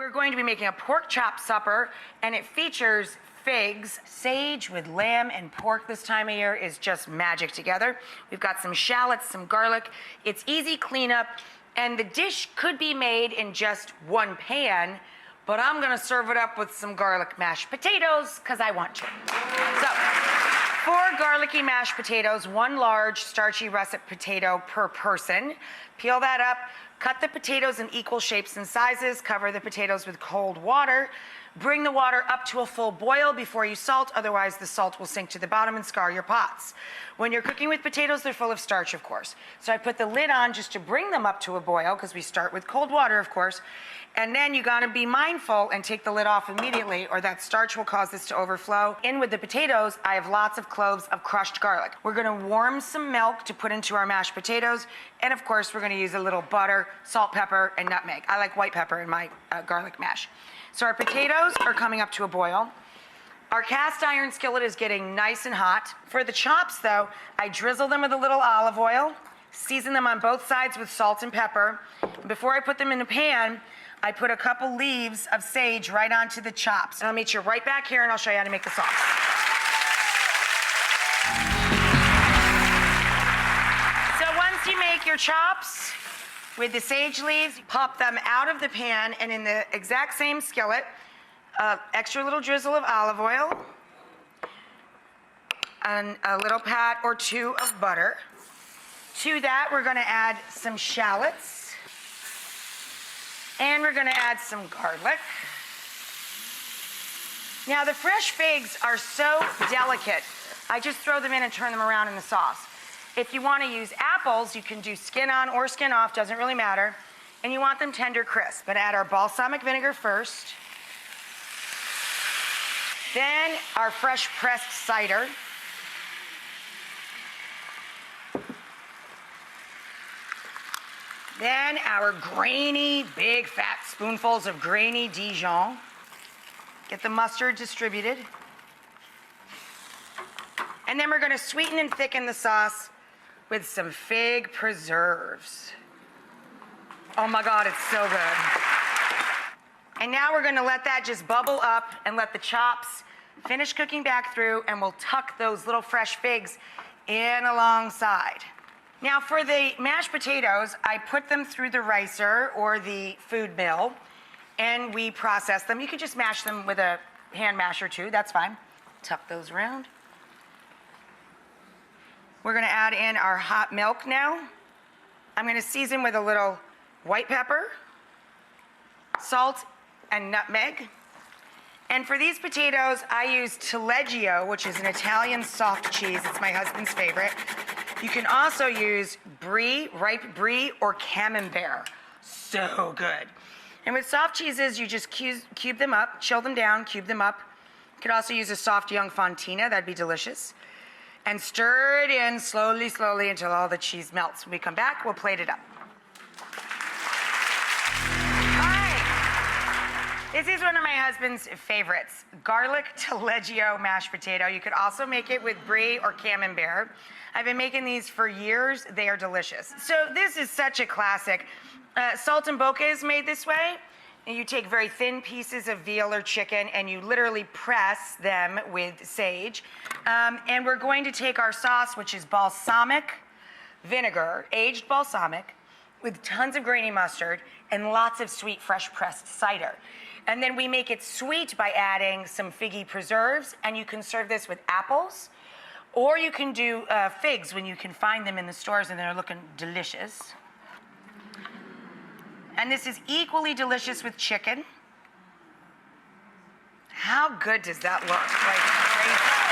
We're going to be making a pork chop supper, and it features figs. Sage with lamb and pork this time of year is just magic together. We've got some shallots, some garlic. It's easy cleanup, and the dish could be made in just one pan, but I'm gonna serve it up with some garlic mashed potatoes because I want to. So, 4 garlicky mashed potatoes, 1 large starchy russet potato per person. Peel that up, cut the potatoes in equal shapes and sizes, cover the potatoes with cold water. Bring the water up to a full boil before you salt, otherwise the salt will sink to the bottom and scar your pots. When you're cooking with potatoes, they're full of starch, of course. So I put the lid on just to bring them up to a boil, because we start with cold water, of course. And then you gotta be mindful and take the lid off immediately, or that starch will cause this to overflow. In with the potatoes, I have lots of cloves of crushed garlic. We're gonna warm some milk to put into our mashed potatoes. And of course, we're gonna use a little butter, salt, pepper, and nutmeg. I like white pepper in my garlic mash. So our potatoes are coming up to a boil. Our cast iron skillet is getting nice and hot. For the chops though, I drizzle them with a little olive oil, season them on both sides with salt and pepper. Before I put them in a pan, I put a couple leaves of sage right onto the chops. And I'll meet you right back here and I'll show you how to make the sauce. So once you make your chops, with the sage leaves, pop them out of the pan, and in the exact same skillet, extra little drizzle of olive oil, and a little pat or 2 of butter. To that, we're gonna add some shallots, and we're gonna add some garlic. Now, the fresh figs are so delicate, I just throw them in and turn them around in the sauce. If you want to use apples, you can do skin on or skin off, doesn't really matter. And you want them tender crisp. But add our balsamic vinegar first. Then our fresh pressed cider. Then our grainy, big fat spoonfuls of grainy Dijon. Get the mustard distributed. And then we're going to sweeten and thicken the sauce with some fig preserves. Oh my God, it's so good. And now we're gonna let that just bubble up and let the chops finish cooking back through, and we'll tuck those little fresh figs in alongside. Now for the mashed potatoes, I put them through the ricer or the food mill, and we process them. You can just mash them with a hand masher too, that's fine. Tuck those around. We're gonna add in our hot milk now. I'm gonna season with a little white pepper, salt, and nutmeg. And for these potatoes, I use Taleggio, which is an Italian soft cheese. It's my husband's favorite. You can also use brie, ripe brie, or camembert. So good. And with soft cheeses, you just cube them up, chill them down, cube them up. You could also use a soft young fontina, that'd be delicious. And stir it in slowly, slowly until all the cheese melts. When we come back, we'll plate it up. All right. This is one of my husband's favorites, garlic Taleggio mashed potato. You could also make it with brie or camembert. I've been making these for years. They are delicious. So this is such a classic. Saltimbocca is made this way. And you take very thin pieces of veal or chicken and you literally press them with sage. And we're going to take our sauce, which is balsamic vinegar, aged balsamic, with tons of grainy mustard and lots of sweet, fresh pressed cider. And then we make it sweet by adding some figgy preserves, and you can serve this with apples, or you can do figs when you can find them in the stores and they're looking delicious. And this is equally delicious with chicken. How good does that look? Like crazy.